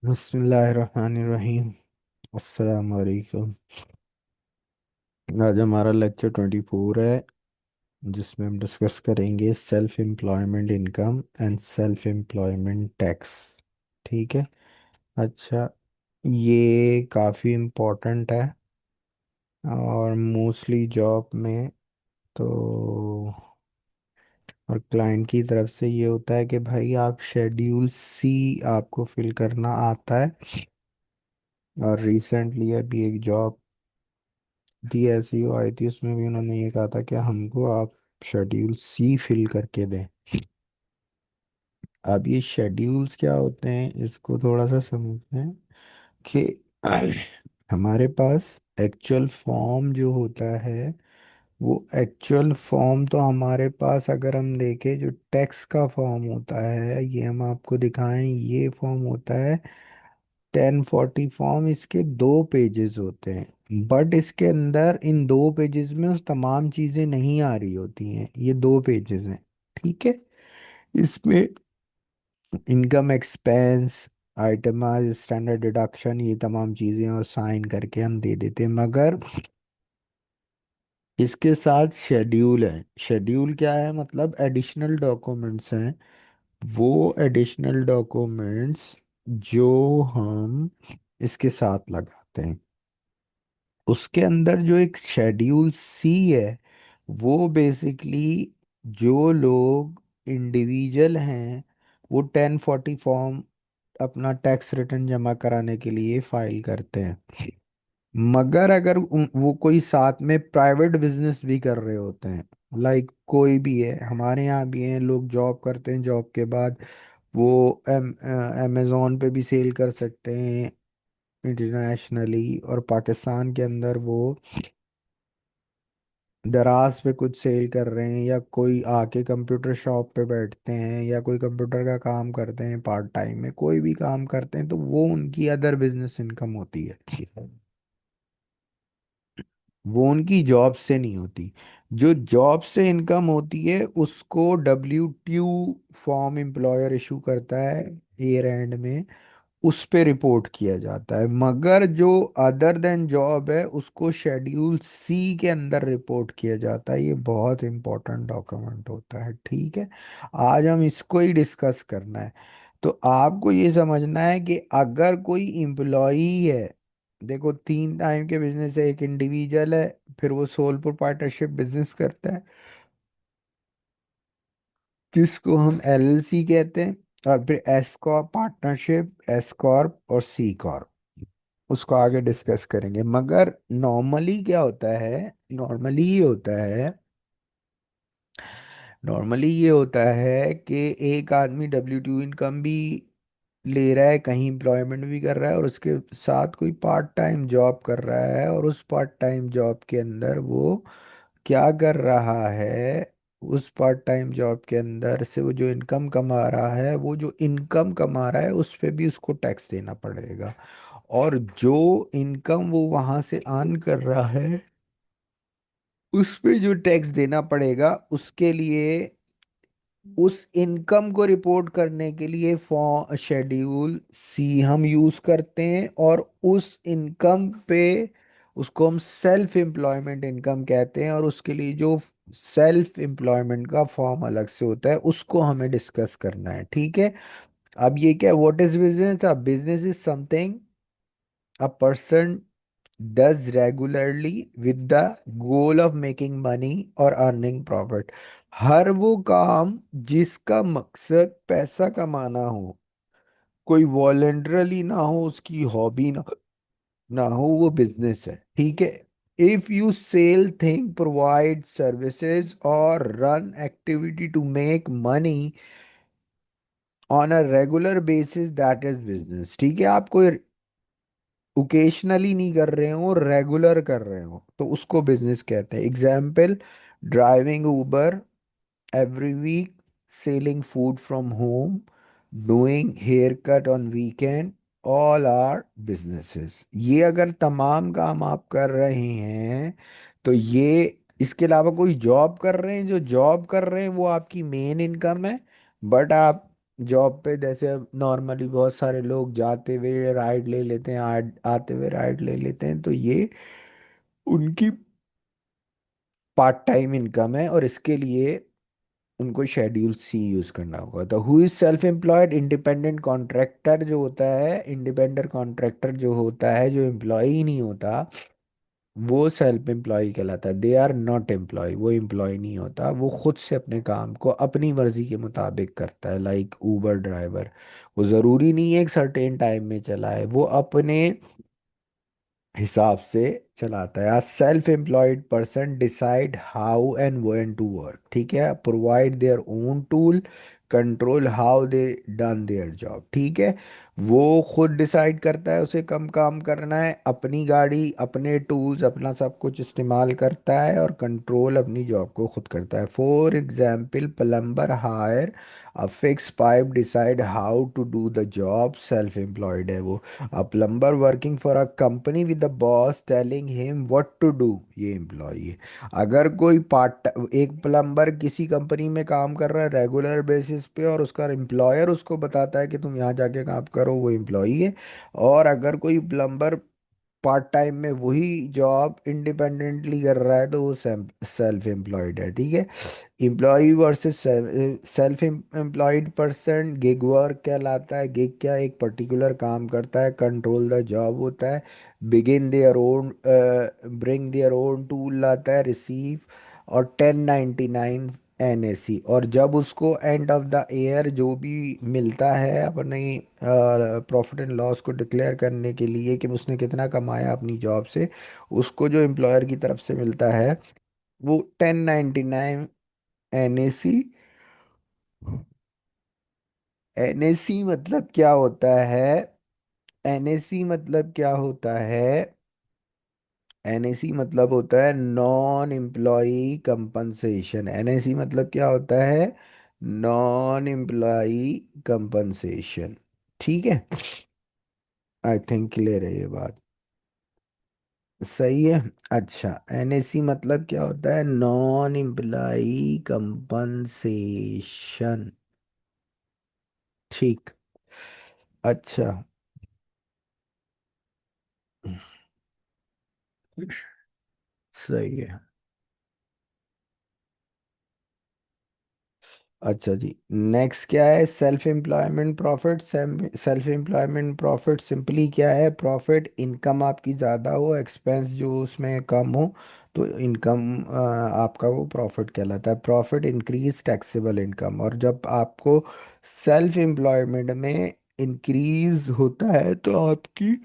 बिस्मिल्लाहिर्रहमानिर्रहीम। अस्सलाम वालेकुम। आज हमारा लेक्चर 24 है, जिसमें हम डिस्कस करेंगे self employment income and self employment tax. ठीक है। अच्छा, ये काफ़ी इम्पोर्टेंट है और मोस्टली जॉब में तो और क्लाइंट की तरफ से ये होता है कि भाई आप शेड्यूल सी आपको फिल करना आता है। और रिसेंटली अभी एक जॉब थी, ऐसी वो आई थी, उसमें भी उन्होंने ये कहा था कि हमको आप शेड्यूल सी फिल करके दें। अब ये शेड्यूल्स क्या होते हैं इसको थोड़ा सा समझते हैं कि हमारे पास एक्चुअल फॉर्म जो होता है, वो एक्चुअल फॉर्म तो हमारे पास अगर हम देखें जो टैक्स का फॉर्म होता है, ये हम आपको दिखाएं, ये फॉर्म होता है 1040 फॉर्म। इसके 2 पेजेस होते हैं, बट इसके अंदर इन 2 पेजेस में उस तमाम चीजें नहीं आ रही होती हैं। ये 2 पेजेस हैं, ठीक है। इसमें income expense, itemised, standard deduction, ये तमाम चीजें और साइन करके हम दे देते हैं। मगर इसके साथ शेड्यूल है। शेड्यूल क्या है? मतलब एडिशनल डॉक्यूमेंट्स हैं। वो एडिशनल डॉक्यूमेंट्स जो हम इसके साथ लगाते हैं, उसके अंदर जो एक शेड्यूल सी है, वो बेसिकली जो लोग इंडिविजुअल हैं वो 1040 फॉर्म अपना टैक्स रिटर्न जमा कराने के लिए फाइल करते हैं। मगर अगर वो कोई साथ में प्राइवेट बिजनेस भी कर रहे होते हैं, लाइक कोई भी है, हमारे यहाँ भी हैं लोग जॉब करते हैं, जॉब के बाद वो अमेजोन पे भी सेल कर सकते हैं इंटरनेशनली, और पाकिस्तान के अंदर वो दराज पे कुछ सेल कर रहे हैं, या कोई आके कंप्यूटर शॉप पे बैठते हैं, या कोई कंप्यूटर का काम करते हैं पार्ट टाइम में, कोई भी काम करते हैं, तो वो उनकी अदर बिजनेस इनकम होती है। वो उनकी जॉब से नहीं होती। जो जॉब से इनकम होती है उसको W2 फॉर्म एम्प्लॉयर इशू करता है ईयर एंड में, उस पे रिपोर्ट किया जाता है। मगर जो अदर देन जॉब है उसको शेड्यूल सी के अंदर रिपोर्ट किया जाता है। ये बहुत इंपॉर्टेंट डॉक्यूमेंट होता है, ठीक है। आज हम इसको ही डिस्कस करना है। तो आपको ये समझना है कि अगर कोई एम्प्लॉई है, देखो 3 टाइम के बिजनेस है। एक इंडिविजुअल है, फिर वो सोल प्रोप्राइटरशिप बिजनेस करता है जिसको हम LLC कहते हैं, और फिर S Corp partnership, S Corp और सी कॉर्प। उसको आगे डिस्कस करेंगे। मगर नॉर्मली क्या होता है, नॉर्मली ये होता है नॉर्मली ये होता है कि एक आदमी W2 इनकम भी ले रहा है, कहीं एम्प्लॉयमेंट भी कर रहा है, और उसके साथ कोई पार्ट टाइम जॉब कर रहा है, और उस पार्ट टाइम जॉब के अंदर वो क्या कर रहा है, उस पार्ट टाइम जॉब के अंदर से वो जो इनकम कमा रहा है, वो जो इनकम कमा रहा है उस पे भी उसको टैक्स देना पड़ेगा। और जो इनकम वो वहां से अर्न कर रहा है उस पे जो टैक्स देना पड़ेगा, उसके लिए उस इनकम को रिपोर्ट करने के लिए फॉर्म शेड्यूल सी हम यूज करते हैं। और उस इनकम पे उसको हम सेल्फ एम्प्लॉयमेंट इनकम कहते हैं, और उसके लिए जो सेल्फ एम्प्लॉयमेंट का फॉर्म अलग से होता है उसको हमें डिस्कस करना है, ठीक है। अब ये क्या, व्हाट इज बिजनेस? अब business is something a person does regularly with the goal of making money or earning profit। हर वो काम जिसका मकसद पैसा कमाना हो, कोई वॉलेंटरली ना हो, उसकी हॉबी ना हो, वो बिजनेस है, ठीक है। If you sell thing, provide services और run activity to make money on a regular basis, that is business, ठीक है। आप कोई ओकेशनली नहीं कर रहे हो, रेगुलर कर रहे हो, तो उसको बिजनेस कहते हैं। Example, driving Uber every week, selling food from home, doing hair cut on weekend, all are businesses. ये अगर तमाम काम आप कर रहे हैं तो ये, इसके अलावा कोई जॉब कर रहे हैं, जो जॉब कर रहे हैं वो आपकी मेन इनकम है। बट आप जॉब पे जैसे अब नॉर्मली बहुत सारे लोग जाते हुए राइड ले लेते हैं, आते हुए राइड ले लेते हैं, तो ये उनकी पार्ट टाइम इनकम है, और इसके लिए उनको शेड्यूल सी यूज करना होगा। तो who is self employed, independent contractor जो होता है, इंडिपेंडेंट कॉन्ट्रैक्टर जो होता है, जो एम्प्लॉय ही नहीं होता, वो सेल्फ एम्प्लॉय कहलाता है। दे आर नॉट एम्प्लॉय, वो एम्प्लॉय नहीं होता, वो खुद से अपने काम को अपनी मर्जी के मुताबिक करता है। लाइक ऊबर ड्राइवर, वो ज़रूरी नहीं है एक सर्टेन टाइम में चलाए, वो अपने हिसाब से चलाता है। Self employed person decide how and when to work, ठीक है, provide their own tool, control how they done their job, ठीक है। वो खुद डिसाइड करता है उसे कम काम करना है, अपनी गाड़ी, अपने टूल्स, अपना सब कुछ इस्तेमाल करता है, और कंट्रोल अपनी जॉब को खुद करता है। For example, plumber hire a fix pipe, decide how to do the job, self employed है वो। A plumber working for a company with the boss telling him what to do, ये employee है। अगर कोई पार्ट एक plumber किसी company में काम कर रहा है रेगुलर बेसिस पे, और उसका एम्प्लॉयर उसको बताता है कि तुम यहाँ जाके काम करो, वो एम्प्लॉई है। और अगर कोई प्लम्बर पार्ट टाइम में वही जॉब इंडिपेंडेंटली कर रहा है, तो वो सेल्फ एम्प्लॉयड है, ठीक है। Employ versus self employed person, gig work कहलाता है। गिग क्या, एक पर्टिकुलर काम करता है, कंट्रोल द जॉब होता है। Begin their own, bring their own tool लाता है, रिसीव। और 1099 एनएसी, और जब उसको एंड ऑफ द ईयर जो भी मिलता है अपनी प्रॉफिट एंड लॉस को डिक्लेयर करने के लिए कि उसने कितना कमाया अपनी जॉब से, उसको जो एम्प्लॉयर की तरफ से मिलता है, वो 1099 एनएसी। एनएसी मतलब क्या होता है? एनएसी मतलब क्या होता है? एनएसी मतलब होता है नॉन एम्प्लॉय कंपनसेशन। एनएसी मतलब क्या होता है? नॉन एम्प्लॉय कंपनसेशन, ठीक है। आई थिंक क्लियर है ये बात, सही है। अच्छा, एनएसी मतलब क्या होता है? नॉन एम्प्लॉय कंपनसेशन, ठीक। अच्छा, सही है। अच्छा जी, नेक्स्ट क्या है? Self employment profit. Self employment profit simply क्या है? प्रॉफिट, इनकम आपकी ज़्यादा हो, एक्सपेंस जो उसमें कम हो, तो इनकम आपका वो प्रॉफिट कहलाता है। प्रॉफिट इंक्रीज टैक्सेबल इनकम, और जब आपको सेल्फ एम्प्लॉयमेंट में इंक्रीज होता है, तो आपकी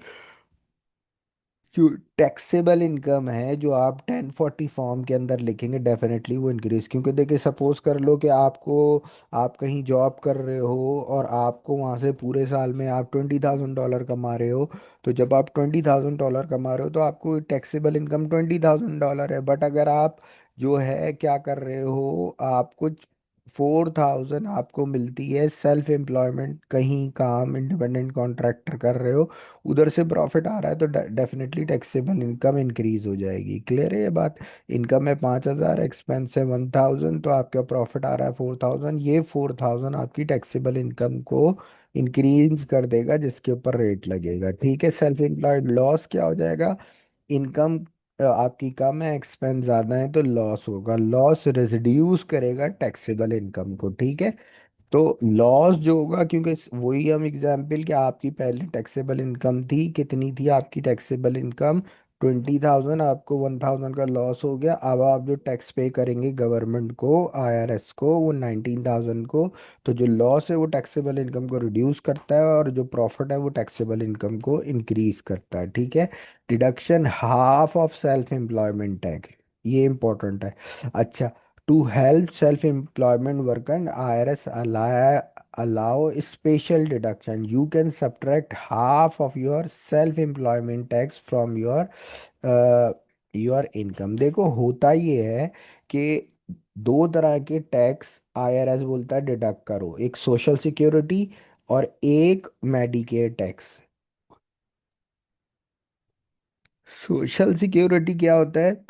जो टैक्सेबल इनकम है, जो आप 1040 फॉर्म के अंदर लिखेंगे, डेफिनेटली वो इंक्रीज। क्योंकि देखिए, सपोज कर लो कि आपको, आप कहीं जॉब कर रहे हो और आपको वहाँ से पूरे साल में आप $20,000 कमा रहे हो। तो जब आप $20,000 कमा रहे हो, तो आपको टैक्सेबल इनकम $20,000 है। बट अगर आप जो है क्या कर रहे हो, आप कुछ 4000 आपको मिलती है सेल्फ एम्प्लॉयमेंट, कहीं काम इंडिपेंडेंट कॉन्ट्रैक्टर कर रहे हो, उधर से प्रॉफिट आ रहा है, तो डेफिनेटली टैक्सेबल इनकम इंक्रीज हो जाएगी। क्लियर है ये बात? इनकम है 5,000, एक्सपेंस है 1,000, तो आपका प्रॉफिट आ रहा है 4,000। ये 4,000 आपकी टैक्सेबल इनकम को इंक्रीज कर देगा, जिसके ऊपर रेट लगेगा, ठीक है। सेल्फ एम्प्लॉयड लॉस क्या हो जाएगा? इनकम आपकी कम है, एक्सपेंस ज़्यादा है, तो लॉस होगा। लॉस रिड्यूस करेगा टैक्सेबल इनकम को, ठीक है। तो लॉस जो होगा, क्योंकि वही हम एग्जाम्पल, कि आपकी पहले टैक्सेबल इनकम थी, कितनी थी आपकी टैक्सेबल इनकम? 20,000, आपको 1,000 का लॉस हो गया। अब आप जो टैक्स पे करेंगे गवर्नमेंट को, आईआरएस को, वो 19,000 को। तो जो लॉस है वो टैक्सेबल इनकम को रिड्यूस करता है, और जो प्रॉफिट है वो टैक्सेबल इनकम को इंक्रीज करता है, ठीक है। Deduction half of self employment tax, ये इंपॉर्टेंट है। अच्छा, to help self-employment worker, IRS allow special deduction. You can subtract half of your self-employment tax from uh, your income। देखो, होता ये है कि दो तरह के टैक्स आईआरएस बोलता है डिडक्ट करो, एक सोशल सिक्योरिटी और एक मेडिकेयर टैक्स। सोशल सिक्योरिटी क्या होता है?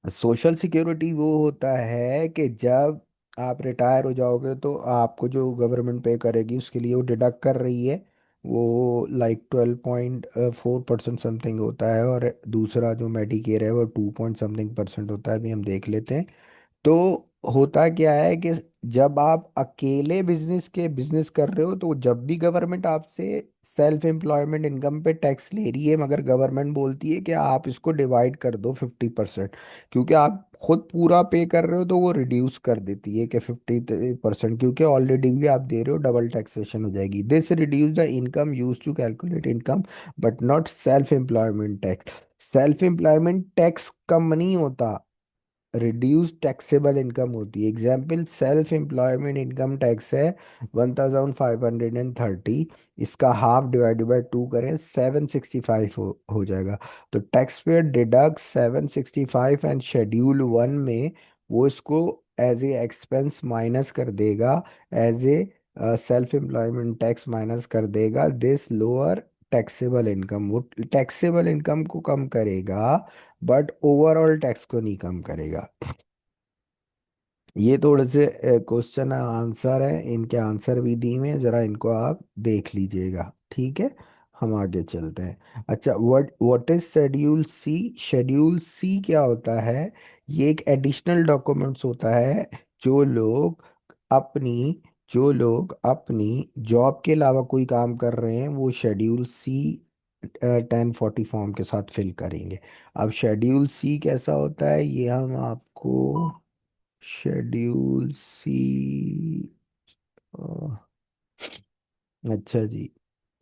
सोशल सिक्योरिटी वो होता है कि जब आप रिटायर हो जाओगे तो आपको जो गवर्नमेंट पे करेगी उसके लिए वो डिडक्ट कर रही है, वो लाइक 12.4% समथिंग होता है, और दूसरा जो मेडिकेयर है वो 2 पॉइंट समथिंग % होता है, अभी हम देख लेते हैं। तो होता क्या है कि जब आप अकेले बिजनेस कर रहे हो तो जब भी गवर्नमेंट आपसे सेल्फ एम्प्लॉयमेंट इनकम पे टैक्स ले रही है, मगर गवर्नमेंट बोलती है कि आप इसको डिवाइड कर दो 50%, क्योंकि आप खुद पूरा पे कर रहे हो तो वो रिड्यूस कर देती है कि 50%, क्योंकि ऑलरेडी भी आप दे रहे हो, डबल टैक्सेशन हो जाएगी। This reduce the income use to calculate income but not self employment tax. Self employment tax कम नहीं होता, रिड्यूस टैक्सेबल इनकम होती है। Example, self employment income tax है 1530, इसका हाफ डिवाइडेड बाई 2 करें 765 हो जाएगा। तो tax payer deduct 765 and schedule 1 में वो इसको एज ए एक्सपेंस माइनस कर देगा, as a self employment tax minus कर देगा। दिस लोअर टैक्सेबल इनकम, वो टैक्सेबल इनकम को कम करेगा बट ओवरऑल टैक्स को नहीं कम करेगा। ये थोड़े से क्वेश्चन आंसर है, इनके आंसर भी दिए हुए हैं, जरा इनको आप देख लीजिएगा, ठीक है। हम आगे चलते हैं। अच्छा, what is schedule C? Schedule C क्या होता है? ये एक एडिशनल डॉक्यूमेंट्स होता है, जो लोग अपनी जो लोग अपनी जॉब के अलावा कोई काम कर रहे हैं वो शेड्यूल सी 1040 फॉर्म के साथ फिल करेंगे। अब शेड्यूल सी कैसा होता है ये हम आपको, शेड्यूल सी, अच्छा जी,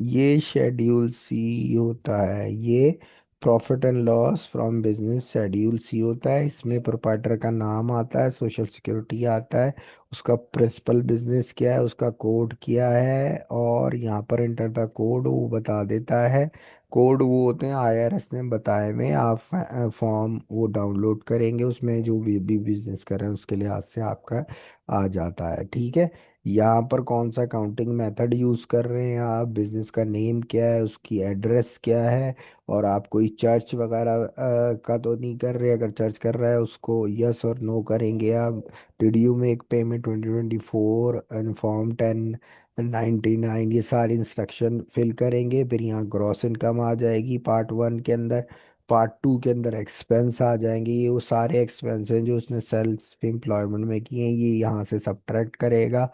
ये शेड्यूल सी होता है, ये profit and loss from business schedule C होता है। इसमें प्रोप्राइटर का नाम आता है, सोशल सिक्योरिटी आता है, उसका प्रिंसिपल बिजनेस क्या है, उसका कोड क्या है, और यहाँ पर इंटर द कोड वो बता देता है। कोड वो होते हैं आईआरएस ने बताए हुए, आप फॉर्म वो डाउनलोड करेंगे, उसमें जो भी बिजनेस कर रहे हैं उसके लिहाज से आपका आ जाता है, ठीक है। यहाँ पर कौन सा काउंटिंग मेथड यूज़ कर रहे हैं आप, बिजनेस का नेम क्या है, उसकी एड्रेस क्या है, और आप कोई चर्च वगैरह का तो नहीं कर रहे। अगर चर्च कर रहा है उसको यस और नो करेंगे आप। Did you make payment 2024 and form 1099, ये सारे इंस्ट्रक्शन फिल करेंगे। फिर यहाँ ग्रॉस इनकम आ जाएगी पार्ट 1 के अंदर। पार्ट 2 के अंदर एक्सपेंस आ जाएंगे, ये वो सारे एक्सपेंस हैं जो उसने सेल्फ एम्प्लॉयमेंट में किए हैं, ये यहाँ से सब्ट्रैक्ट करेगा।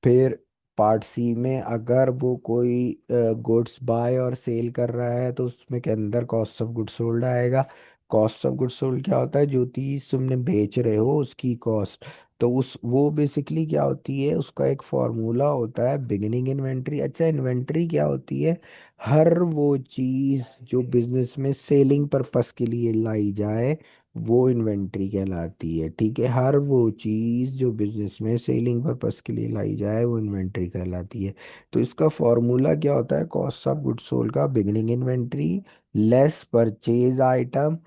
फिर पार्ट 3 में अगर वो कोई गुड्स बाय और सेल कर रहा है तो उसमें के अंदर कॉस्ट ऑफ गुड्स सोल्ड आएगा। कॉस्ट ऑफ गुड्स सोल्ड क्या होता है? जो चीज तुमने बेच रहे हो उसकी कॉस्ट। तो उस वो बेसिकली क्या होती है, उसका एक फॉर्मूला होता है बिगिनिंग इन्वेंट्री। अच्छा, इन्वेंट्री क्या होती है? हर वो चीज जो बिजनेस में सेलिंग पर्पस के लिए लाई जाए वो इन्वेंट्री कहलाती है, ठीक है। हर वो चीज़ जो बिजनेस में सेलिंग पर्पस के लिए लाई जाए वो इन्वेंट्री कहलाती है। तो इसका फॉर्मूला क्या होता है? कॉस्ट ऑफ गुड्स सोल्ड का beginning inventory less purchase item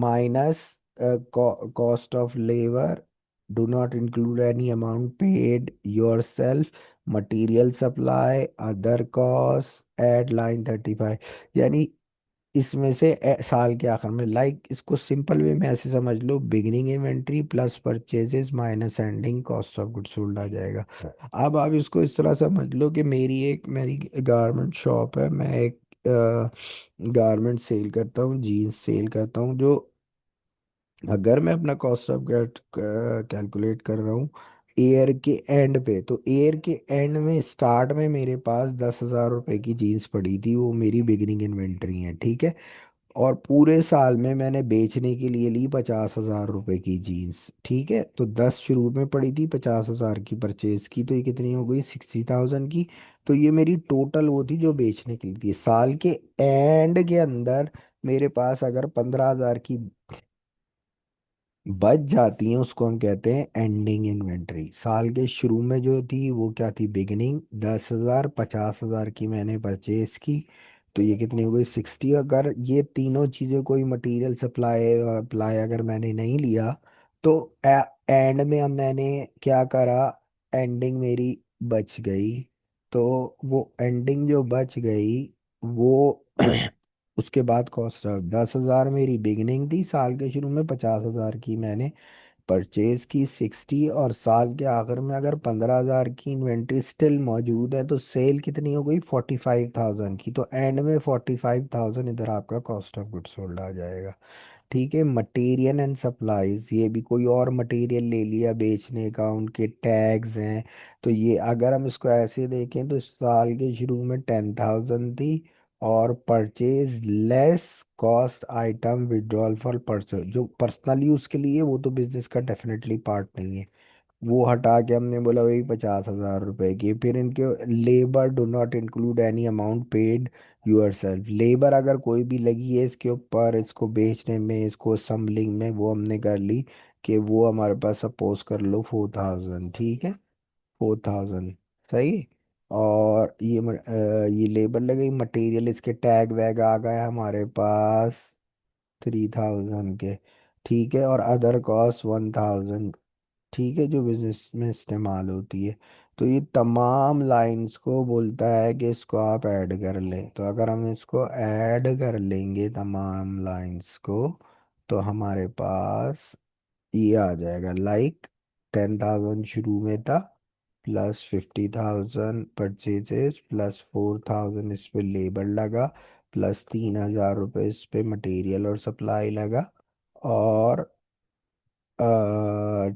minus cost of labour, do not include any amount paid yourself, material supply, other cost, add line 35। यानी इसमें से साल के आखिर में, लाइक इसको सिंपल वे में ऐसे समझ लो, beginning inventory plus purchases minus ending cost of goods sold आ जाएगा। अब आप इसको इस तरह समझ लो कि मेरी गारमेंट शॉप है, मैं एक गारमेंट सेल करता हूँ, जीन्स सेल करता हूँ। जो अगर मैं अपना कॉस्ट ऑफ गेट कैलकुलेट कर रहा हूँ ईयर के एंड पे, तो ईयर के एंड में स्टार्ट में मेरे पास 10,000 रुपए की जीन्स पड़ी थी, वो मेरी बिगिनिंग इन्वेंट्री है, ठीक है। और पूरे साल में मैंने बेचने के लिए ली 50,000 रुपए की जीन्स, ठीक है। तो 10 शुरू में पड़ी थी, 50,000 की परचेज की, तो ये कितनी हो गई? 60,000 की। तो ये मेरी टोटल वो थी जो बेचने के लिए थी। साल के एंड के अंदर मेरे पास अगर 15,000 की बच जाती हैं उसको हम कहते हैं एंडिंग इन्वेंट्री। साल के शुरू में जो थी वो क्या थी? बिगिनिंग। 10,000, 50,000 की मैंने परचेज की, तो ये कितनी हो गई? 60। अगर ये तीनों चीज़ें कोई मटेरियल सप्लाई अप्लाई अगर मैंने नहीं लिया तो एंड में अब मैंने क्या करा? एंडिंग मेरी बच गई। तो वो एंडिंग जो बच गई वो उसके बाद कॉस्ट ऑफ 10,000 मेरी बिगिनिंग थी, साल के शुरू में 50,000 की मैंने परचेज की 60, और साल के आखिर में अगर 15,000 की इन्वेंट्री स्टिल मौजूद है तो सेल कितनी हो गई, 45,000 की। तो एंड में 45,000 इधर आपका कॉस्ट ऑफ गुड्स सोल्ड आ जाएगा। ठीक है, मटेरियल एंड सप्लाईज, ये भी कोई और मटेरियल ले लिया बेचने का, उनके टैग्स हैं। तो ये अगर हम इसको ऐसे देखें तो इस साल के शुरू में 10,000 थी, और purchase less cost item withdrawal for purchase, जो पर्सनल यूज के लिए, वो तो बिजनेस का डेफिनेटली पार्ट नहीं है, वो हटा के हमने बोला वही 50,000 रुपए की। फिर इनके labour do not include any amount paid yourself, labour अगर कोई भी लगी है इसके ऊपर, इसको बेचने में, इसको असेंबलिंग में, वो हमने कर ली कि वो हमारे पास सपोज कर लो 4,000। ठीक है, 4,000, सही। और ये लेबर लगी, मटेरियल इसके टैग वैग आ गए हमारे पास 3,000 के। ठीक है, और अदर कॉस्ट 1,000। ठीक है, जो बिजनेस में इस्तेमाल होती है। तो ये तमाम लाइंस को बोलता है कि इसको आप ऐड कर लें। तो अगर हम इसको ऐड कर लेंगे तमाम लाइंस को, तो हमारे पास ये आ जाएगा, लाइक 10,000 शुरू में था, प्लस 50,000 परचेजेस, प्लस 4,000 इस पे लेबर लगा, प्लस 3,000 रुपये इस पे मटेरियल और सप्लाई लगा, और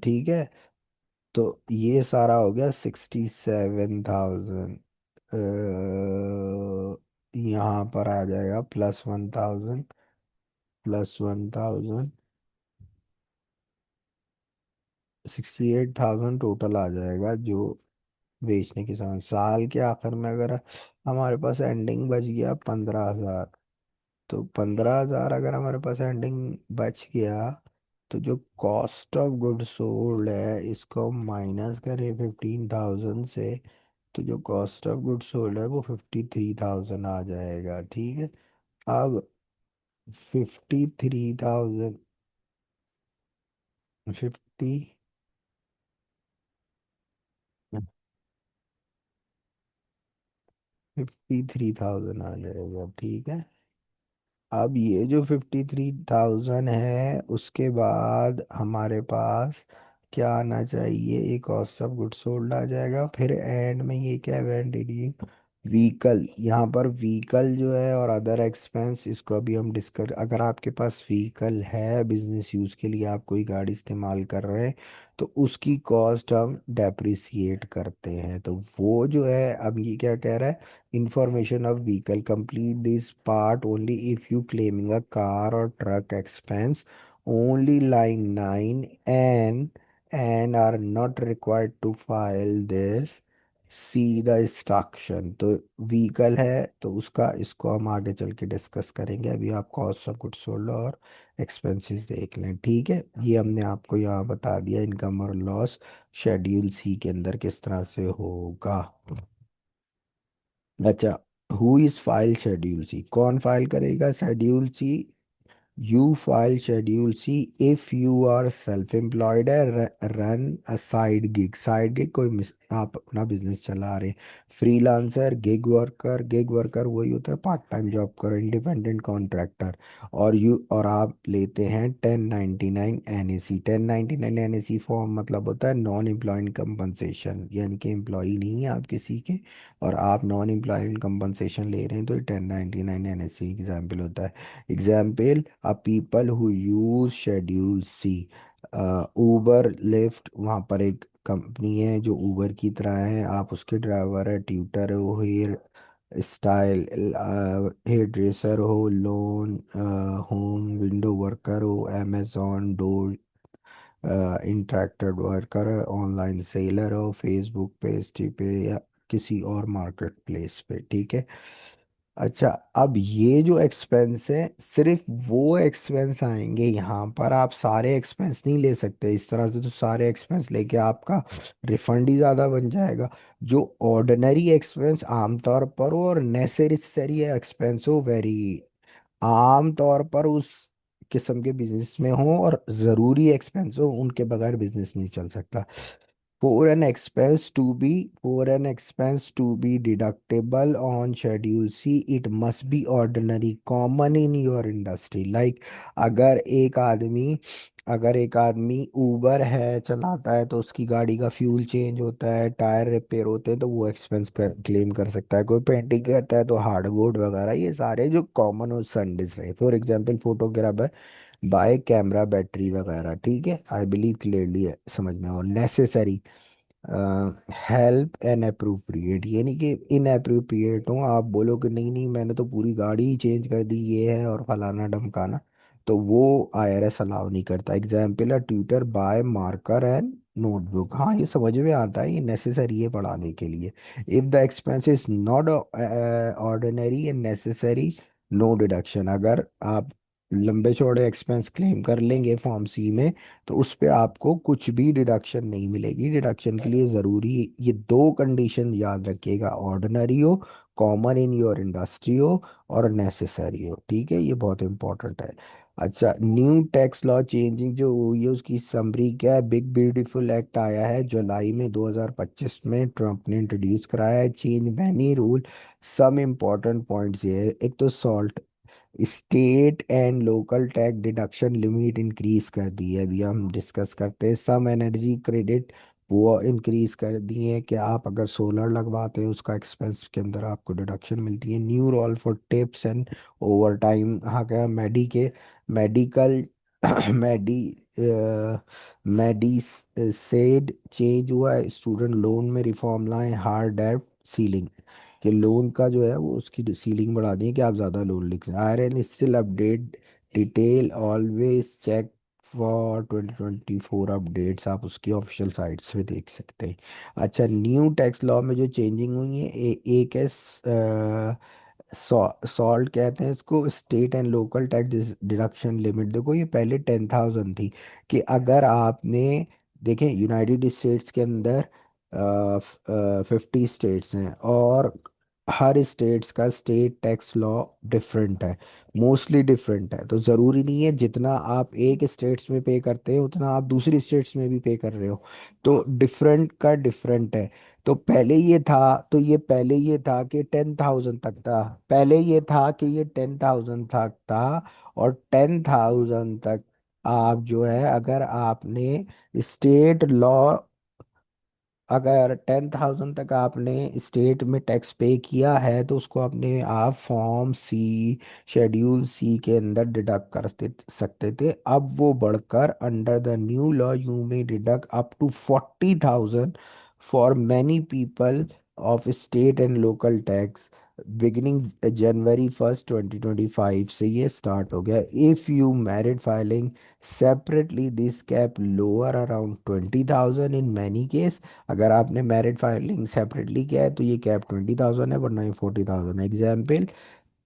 ठीक है, तो ये सारा हो गया 67,000। यहाँ पर आ जाएगा +1,000, +1,000, 68,000 टोटल आ जाएगा, जो बेचने के समय साल के आखिर में अगर हमारे पास एंडिंग बच गया 15,000, तो 15,000 अगर हमारे पास एंडिंग बच गया, तो जो कॉस्ट ऑफ गुड सोल्ड है इसको माइनस करें 15,000 से, तो जो कॉस्ट ऑफ गुड सोल्ड है वो 53,000 आ जाएगा। ठीक है, अब 53,000, 53,000 आ जाएगा। ठीक है, अब ये जो 53,000 है, उसके बाद हमारे पास क्या आना चाहिए, एक कॉस्ट ऑफ गुड सोल्ड आ जाएगा, फिर एंड में ये क्या है, व्हीकल। यहाँ पर व्हीकल जो है और अदर एक्सपेंस, इसको अभी हम डिस्कस, अगर आपके पास व्हीकल है बिजनेस यूज़ के लिए, आप कोई गाड़ी इस्तेमाल कर रहे हैं, तो उसकी कॉस्ट हम डेप्रिसिएट करते हैं। तो वो जो है, अब ये क्या कह रहा है, information of vehicle, complete this part only if you claiming a car or truck expense, only line 9 and are not required to file this, see the instruction। तो व्हीकल है तो उसका, इसको हम आगे चल के डिस्कस करेंगे, अभी आप कॉस्ट ऑफ गुड्स सोल्ड और एक्सपेंसेस देख लें। ठीक है, ये हमने आपको यहाँ बता दिया, इनकम और लॉस शेड्यूल सी के अंदर किस तरह से होगा। अच्छा, who is file schedule C, कौन फाइल करेगा schedule C, you file schedule C if you are self employed है, run a side gig, side gig कोई आप अपना बिजनेस चला रहे हैं, फ्रीलांसर, गिग वर्कर वही होता है पार्ट टाइम जॉब करो, इंडिपेंडेंट कॉन्ट्रैक्टर, और आप लेते हैं 1099 NAC। 1099 NAC फॉर्म मतलब होता है नॉन एम्प्लॉयड कंपनसेशन, यानी कि एम्प्लॉय नहीं है आप किसी के, और आप नॉन एम्प्लॉयड कंपनसेशन ले रहे हैं, तो 1099 NAC एग्जाम्पल होता है। Example, a people who use schedule C, Uber Lyft, वहाँ पर एक कंपनी है जो ऊबर की तरह है, आप उसके ड्राइवर है, ट्यूटर हो, हेयर स्टाइल, हेयर ड्रेसर हो, लोन, होम विंडो वर्कर हो, Amazon door interacted worker, online seller हो, फेसबुक पेज पे या किसी और मार्केट प्लेस पे। ठीक है, अच्छा, अब ये जो एक्सपेंस है, सिर्फ वो एक्सपेंस आएंगे यहाँ पर, आप सारे एक्सपेंस नहीं ले सकते इस तरह से, तो सारे एक्सपेंस लेके आपका रिफंड ही ज़्यादा बन जाएगा। जो ऑर्डिनरी एक्सपेंस आमतौर पर हो, और नेसेसरी एक्सपेंस हो, वेरी आम तौर पर उस किस्म के बिजनेस में हो, और ज़रूरी एक्सपेंस हो, उनके बगैर बिजनेस नहीं चल सकता। For an expense to be deductible on schedule C, it must be ordinary, common in your industry. Like अगर एक आदमी अगर एक आदमी ऊबर है चलाता है, तो उसकी गाड़ी का फ्यूल चेंज होता है, टायर रिपेयर होते हैं, तो वो एक्सपेंस क्लेम कर सकता है। कोई पेंटिंग करता है तो हार्डबोर्ड वगैरह, ये सारे जो कॉमन और संडेज रहे। For example photographer buy camera battery वगैरह, ठीक है, आई बिलीव क्लियरली है समझ में। और नेसेसरी, हेल्प एंड अप्रोप्रिएट, यानी कि इनअप्रोप्रिएट हो, आप बोलो कि नहीं नहीं मैंने तो पूरी गाड़ी ही चेंज कर दी, ये है और फलाना ढमकाना, तो वो आईआरएस अलाउ नहीं करता। एग्जाम्पल है tutor buy marker and notebook, हाँ ये समझ में आता है, ये नेसेसरी है पढ़ाने के लिए। If the expense is not ordinary and necessary, no deduction. अगर आप लंबे चौड़े एक्सपेंस क्लेम कर लेंगे फॉर्म सी में, तो उस पे आपको कुछ भी डिडक्शन नहीं मिलेगी। डिडक्शन के लिए ज़रूरी ये दो कंडीशन याद रखिएगा, ऑर्डिनरी हो, कॉमन इन योर इंडस्ट्री हो, और नेसेसरी हो, ठीक है, ये बहुत इंपॉर्टेंट है। अच्छा, न्यू टैक्स लॉ चेंजिंग जो हुई है उसकी समरी क्या है? बिग ब्यूटीफुल एक्ट आया है जुलाई में 2025 में, ट्रम्प ने इंट्रोड्यूस कराया है, change many rule. Some important points ये है, एक तो SALT state and local tax deduction limit increase कर दी है, अभी हम डिस्कस करते हैं। सम एनर्जी क्रेडिट वो इंक्रीज कर दिए हैं कि आप अगर सोलर लगवाते हैं उसका एक्सपेंस के अंदर आपको डिडक्शन मिलती है। New rule for tips and overtime, हाँ क्या मेडिकल मेडी मेडी सेड चेंज हुआ है। स्टूडेंट लोन में रिफॉर्म लाए, हार्ड डेट सीलिंग, कि लोन का जो है वो उसकी सीलिंग बढ़ा दी है कि आप ज़्यादा लोन लिख सकते। Are and still update detail, always check for 2024 updates, आप उसकी ऑफिशियल साइट्स पे देख सकते हैं। अच्छा, न्यू टैक्स लॉ में जो चेंजिंग हुई है, एक है सॉल्ट कहते हैं इसको, state and local tax deduction limit. देखो ये पहले 10,000 थी, कि अगर आपने, देखें यूनाइटेड स्टेट्स के अंदर 50 स्टेट्स हैं, और हर स्टेट्स का स्टेट टैक्स लॉ डिफरेंट है, मोस्टली डिफरेंट है। तो ज़रूरी नहीं है जितना आप एक स्टेट्स में पे करते हैं उतना आप दूसरी स्टेट्स में भी पे कर रहे हो, तो डिफरेंट का डिफरेंट है। तो पहले ये था कि 10,000 तक था, पहले ये था कि ये 10,000 तक था। और 10,000 तक आप जो है, अगर आपने स्टेट लॉ, अगर 10,000 तक आपने स्टेट में टैक्स पे किया है, तो उसको अपने आप फॉर्म सी, शेड्यूल सी के अंदर डिडक्ट सकते थे। अब वो बढ़कर under the new law you में deduct up to 40,000 for many people of state and local tax, beginning January 1 2025 से ये स्टार्ट हो गया। If you married filing separately this cap lower around 20,000 in many case. अगर आपने married filing separately किया है तो ये कैप 20,000 है, वरना ये 40,000 है। Example,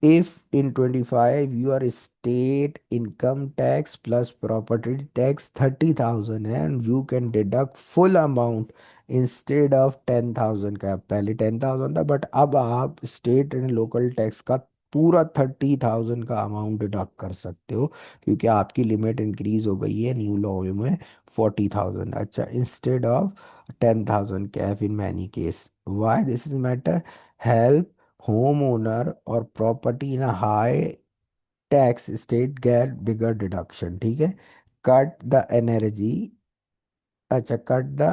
if in 25 your state income tax plus property tax 30,000 है, and you can deduct full amount instead of 10,000 का, पहले 10,000 था, बट अब आप स्टेट एंड लोकल टैक्स का पूरा 30,000 का अमाउंट डिडक्ट कर सकते हो, क्योंकि आपकी लिमिट इंक्रीज हो गई है न्यू लॉ में 40,000। अच्छा, instead of 10,000 Kaif in many case. Why this is matter? Help homeowner or property in a high tax state get bigger deduction, ठीक है। कट द एनर्जी, अच्छा कट द,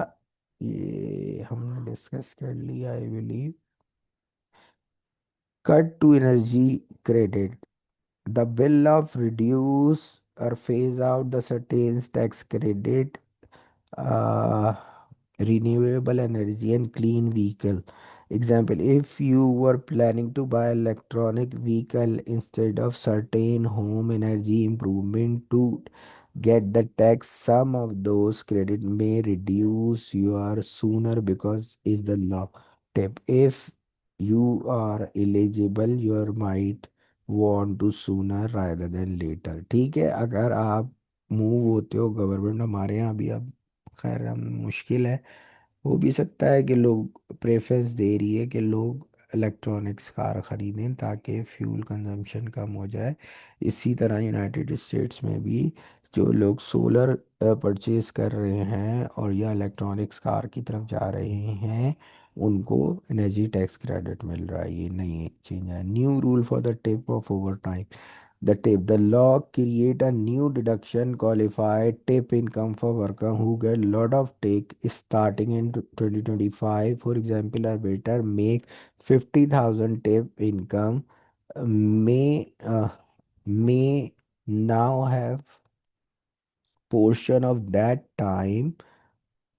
ये हमने डिस्कस कर लिया I believe. Cut to energy credit, the bill of reduce or phase out the certain tax credit, uh, renewable energy and clean vehicle. Example, if you were planning to buy electronic vehicle instead of certain home energy improvement to get the tax, some of those credit may reduce your sooner because is the law. Tip, if you are eligible you might want to sooner rather than later, ठीक है। अगर आप move होते हो, government हमारे यहाँ भी अब खैर हम मुश्किल है, हो भी सकता है कि लोग प्रेफरेंस दे रही है कि लोग इलेक्ट्रॉनिक्स कार खरीदें ताकि फ्यूल कंजम्पशन कम हो जाए। इसी तरह यूनाइटेड स्टेट्स में भी जो लोग सोलर परचेज कर रहे हैं और या इलेक्ट्रॉनिक्स कार की तरफ जा रहे हैं, उनको एनर्जी टैक्स क्रेडिट मिल रहा है। ये नई चेंज है। New rule for the tip of over time. The tip. The law create a new deduction qualified tip income for worker who get lot of take starting in 2025. For example, a waiter make 50,000 tip income may now have portion of that time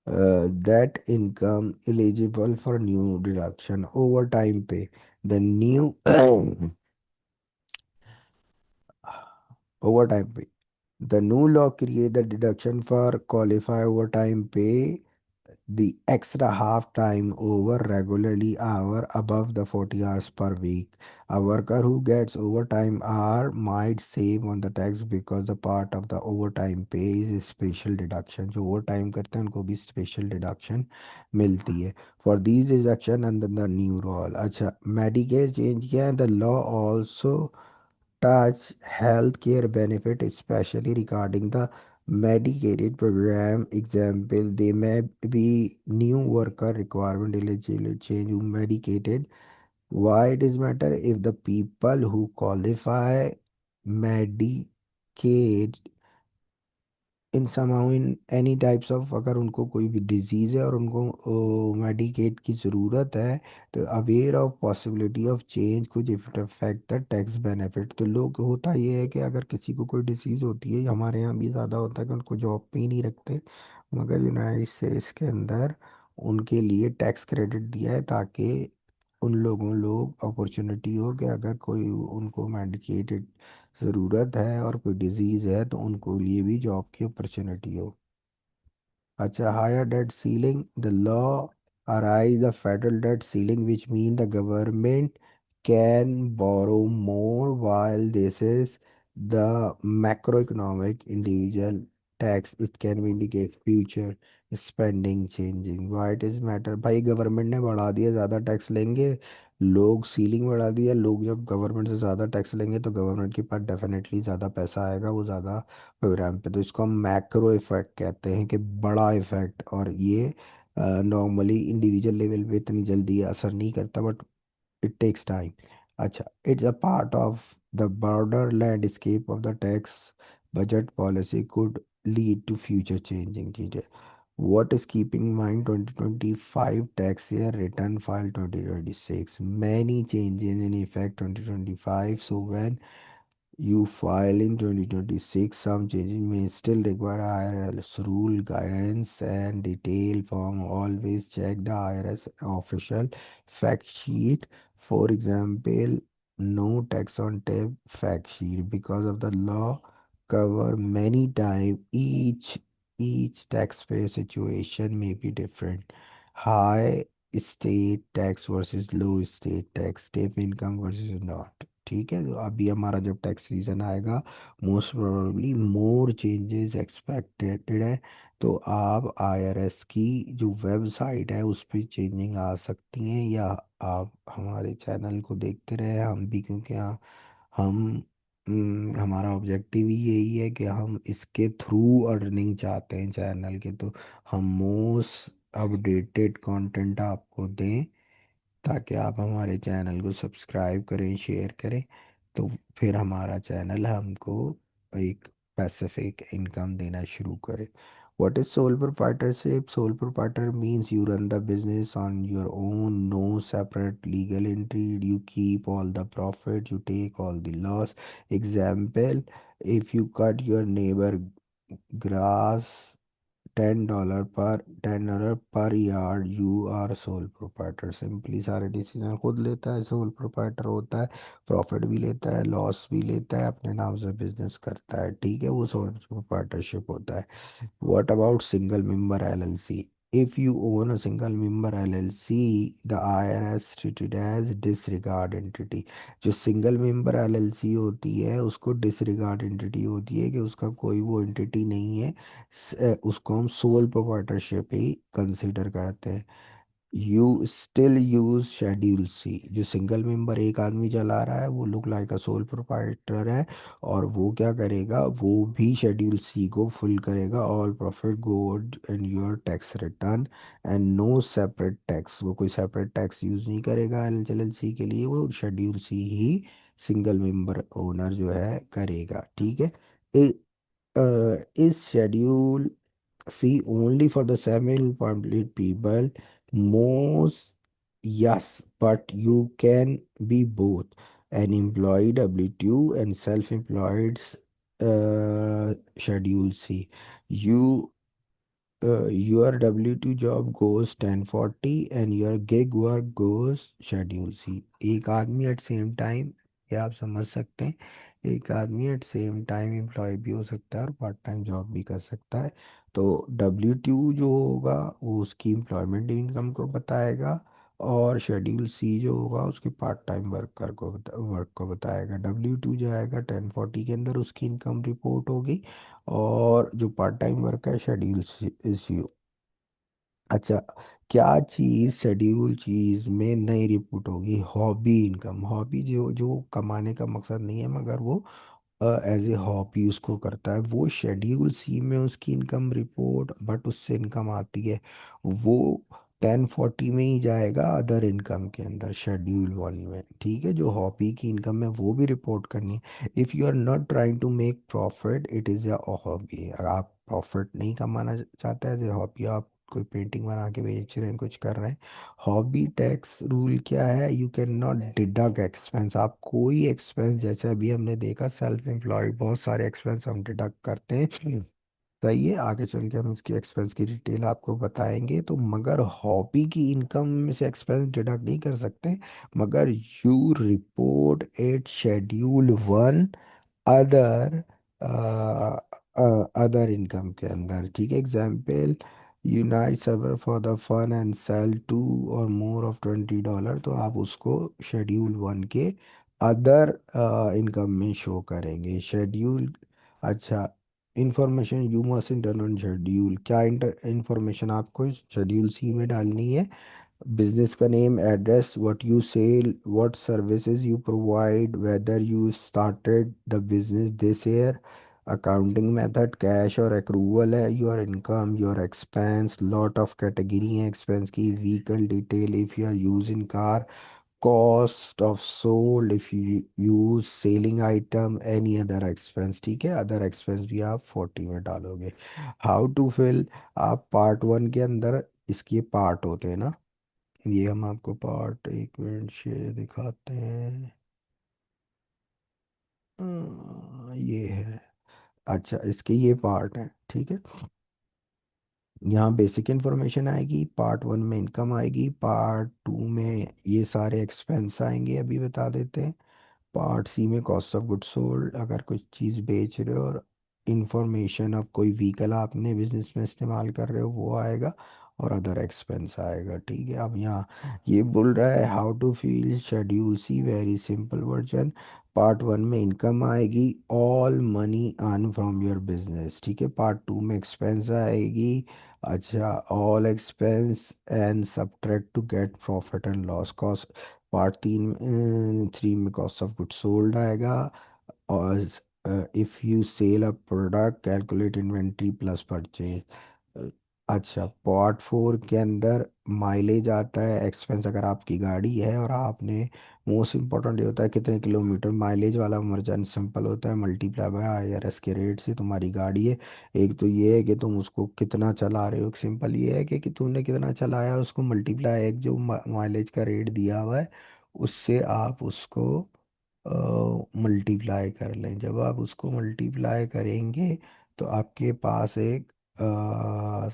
that income eligible for new deduction overtime pay. The new overtime pay. The new law create the deduction for qualify overtime pay, the extra half time over regularly hour above the 40 hours per week. A worker who gets overtime hour might save on the tax because the part of the overtime pay is special deduction. जो overtime करते हैं उनको भी special deduction मिलती है। For these deduction under the new rule। अच्छा, Medicare change किया है। The law also touch healthcare benefit, especially regarding the Medicaid program. Example, they may be new worker requirement eligible change who medicated. Why it is matter? If the people who qualify Medicaid in समाउ in any types of, अगर उनको कोई भी disease है और उनको medkit की ज़रूरत है, तो aware of possibility of change कुछ if it affect the tax benefit. तो लोग, होता ये है कि अगर किसी को कोई डिसीज़ होती है, हमारे यहाँ भी ज़्यादा होता है कि उनको जॉब पे ही नहीं रखते, मगर यूनाइटेड स्टेट्स के अंदर उनके लिए टैक्स क्रेडिट दिया है ताकि उन लोग अपॉर्चुनिटी हो कि अगर कोई उनको मेडिकेटेड ज़रूरत है और कोई डिजीज़ है तो उनको लिए भी जॉब की अपॉर्चुनिटी हो। अच्छा, higher debt ceiling. The law arise the federal debt ceiling which mean the government can borrow more while this is the macroeconomic individual tax it can be indicate future spending changing। why it is matter? भाई government ने बढ़ा दिया, ज़्यादा tax लेंगे लोग, ceiling बढ़ा दिया, लोग जब गवर्नमेंट से ज़्यादा टैक्स लेंगे तो गवर्नमेंट के पास डेफिनेटली ज़्यादा पैसा आएगा, वो ज़्यादा प्रोग्राम पे। तो इसको हम मैक्रो इफेक्ट कहते हैं कि बड़ा इफेक्ट। और ये नॉर्मली इंडिविजुअल लेवल पे इतनी जल्दी असर नहीं करता, बट इट टेक्स टाइम। अच्छा, it's a part of the broader landscape of the tax budget policy could lead to future changing चीज़ें। What is keeping in mind 2025 tax year return file 2026? Many changes in effect 2025. So when you file in 2026, some changes may still require IRS rule guidance and detail form. Always check the IRS official fact sheet. For example, no tax on tip fact sheet because of the law cover many time each taxpayer situation may be different. High state tax versus low state tax, tip income versus not। ठीक है, तो अभी हमारा जब tax season आएगा, most probably more changes expected है। तो आप आईआरएस की जो वेबसाइट है उस पर चेंजिंग आ सकती हैं, या आप हमारे चैनल को देखते रहे। हम भी, क्योंकि हम हमारा ऑब्जेक्टिव ही यही है कि हम इसके थ्रू अर्निंग चाहते हैं चैनल के। तो हम मोस्ट अपडेटेड कंटेंट आपको दें ताकि आप हमारे चैनल को सब्सक्राइब करें, शेयर करें, तो फिर हमारा चैनल हमको एक पैसिफिक इनकम देना शुरू करे। What is sole proprietorship? Sole proprietor means you run the business on your own, no separate legal entity. You keep all the profit, you take all the loss. Example, if you cut your neighbor grass $10 पर yard, you are sole proprietor. Simply सारे decision खुद लेता है, sole proprietor होता है, profit भी लेता है, लॉस भी लेता है, अपने नाम से बिजनेस करता है। ठीक है, वो सोल प्रोप्राइटरशिप होता है। What about single member LLC? If you own a single member LLC, the IRS treat it as disregard entity। जो सिंगल मेंबर एलएलसी होती है उसको डिसरिगार्ड एंटिटी होती है कि उसका कोई वो एंटिटी नहीं है। उसको हम सोल प्रोप्राइटरशिप ही कंसिडर करते हैं। You still use schedule C. जो सिंगल मेंबर एक आदमी चला रहा है वो look like a sole proprietor है, और वो क्या करेगा, वो भी शेड्यूल सी को फुल करेगा। All profit go in your tax return and no separate tax. वो कोई सेपरेट टैक्स यूज नहीं करेगा एल एल सी के लिए, वो शेड्यूल सी ही सिंगल मेंबर ओनर जो है करेगा, ठीक है। Is schedule C only for the semi-employed people? Most, yes, but you can be both an employee W2 and self-employed Schedule C. You your W2 job goes 1040 and your gig work goes Schedule C। एक आदमी eight same time, ये आप समझ सकते हैं, एक आदमी eight same time employ भी हो सकता है और पार्ट टाइम जॉब भी कर सकता है। तो W2 जो होगा वो उसकी एम्प्लॉयमेंट इनकम को बताएगा, और शेड्यूल सी जो होगा उसके पार्ट टाइम वर्क को बताएगा। W2 जो आएगा 1040 के अंदर उसकी इनकम रिपोर्ट होगी, और जो पार्ट टाइम वर्क है शेड्यूल सी। अच्छा, क्या चीज़ शेड्यूल चीज़ में नहीं रिपोर्ट होगी? Hobby income. हॉबी जो जो कमाने का मकसद नहीं है मगर वो एज ए हॉबी उसको करता है, वो शेड्यूल सी में उसकी इनकम रिपोर्ट, बट उससे इनकम आती है, वो 1040 में ही जाएगा अदर इनकम के अंदर शेड्यूल वन में, ठीक है। जो हॉबी की इनकम है वो भी रिपोर्ट करनी है। If you are not trying to make profit it is a hobby. अगर आप प्रॉफिट नहीं कमाना चाहते हैं एज ए हॉबी, आप कोई पेंटिंग बना के बेच रहे हैं, कुछ कर रहे हैं, हॉबी टैक्स रूल क्या है, you can not deduct expense. आप कोई एक्सपेंस, जैसे अभी हमने देखा सेल्फ एम्प्लॉयड बहुत सारे एक्सपेंस हम डिडक्ट करते हैं, सही है, आगे चल के हम इसकी एक्सपेंस की डिटेल आपको बताएंगे। तो मगर हॉबी की इनकम में से एक्सपेंस डिडक्ट नहीं कर सकते, मगर you report at schedule one other other income के अंदर, ठीक है। Example, you knit sweater for the fun and sell two or more of $20, तो आप उसको शेड्यूल वन के अदर इनकम में शो करेंगे। शेड्यूल, अच्छा, information you must enter on schedule. क्या इंफॉर्मेशन आपको शेड्यूल सी में डालनी है? business का name, address, what you sell, what services you provide, whether you started the business this year, accounting method cash और accrual है, your income, your expense, lot of category है expense की, vehicle detail if you are using car, cost of sold if you use selling item, any other expense, ठीक है। other expense भी आप 40 में डालोगे। how to fill, आप part one के अंदर, इसके पार्ट होते हैं ना, ये हम आपको पार्ट एक मिनट से दिखाते हैं। ये है, अच्छा, इसके ये पार्ट है, ठीक है। यहाँ बेसिक इन्फॉर्मेशन आएगी, पार्ट वन में इनकम आएगी, पार्ट टू में ये सारे एक्सपेंस आएंगे, अभी बता देते हैं। पार्ट सी में कॉस्ट ऑफ गुड सोल्ड, अगर कुछ चीज़ बेच रहे हो, और इंफॉर्मेशन ऑफ कोई व्हीकल आपने बिजनेस में इस्तेमाल कर रहे हो वो आएगा, और अदर एक्सपेंस आएगा, ठीक है। अब यहाँ ये बोल रहा है how to fill schedule C, very simple version. Part one में इनकम आएगी, all money earn from your business, ठीक है। पार्ट टू में एक्सपेंस आएगी, अच्छा, all expense and subtract to get profit and loss cost. Part three में cost of good sold आएगा, और if you sell a product calculate inventory plus purchase. अच्छा, part four के अंदर माइलेज आता है, एक्सपेंस अगर आपकी गाड़ी है और आपने, मोस्ट इम्पोर्टेंट ये होता है कितने किलोमीटर, माइलेज वाला मर्जन सिंपल होता है मल्टीप्लाई बाय IRS के रेट से, तुम्हारी गाड़ी है। एक तो ये है कि तुम उसको कितना चला रहे हो, सिंपल ये है कि तुमने कितना चलाया उसको मल्टीप्लाई, एक जो माइलेज का रेट दिया हुआ है उससे आप उसको मल्टीप्लाई कर लें। जब आप उसको मल्टीप्लाई करेंगे तो आपके पास एक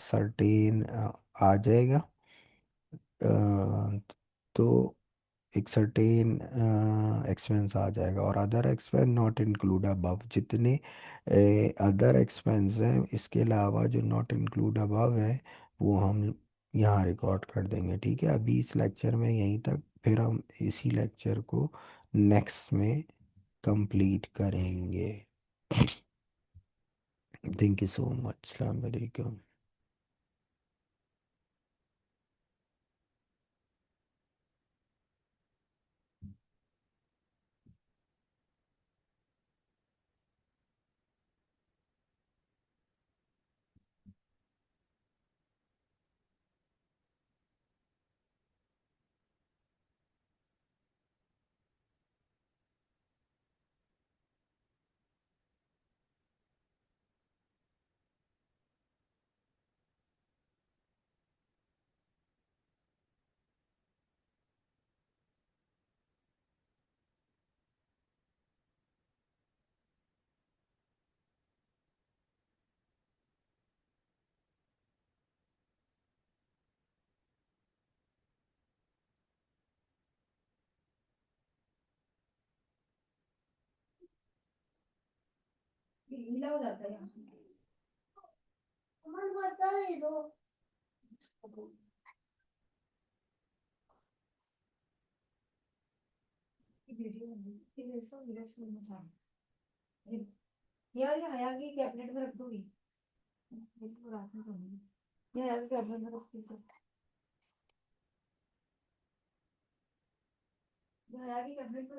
सर्टेन आ जाएगा, तो एक सर्टेन एक्सपेंस आ जाएगा, और other expense not include above, जितने अदर एक्सपेंस हैं इसके अलावा जो नॉट इंक्लूड अबव है वो हम यहाँ रिकॉर्ड कर देंगे, ठीक है। अभी इस लेक्चर में यहीं तक, फिर हम इसी लेक्चर को नेक्स्ट में कंप्लीट करेंगे। थैंक यू सो मच, अस्सलाम वालेकुम। गीला हो जाता है यहाँ। अमन बता दे दो। वीडियो फिर ऐसा वीडियो शुरू में चालू यार, ये हया की कैबिनेट में रख दूंगी। इसको रात में करूंगी। ये हया की कैबिनेट में रख दूंगी। ये हया की कैबिनेट में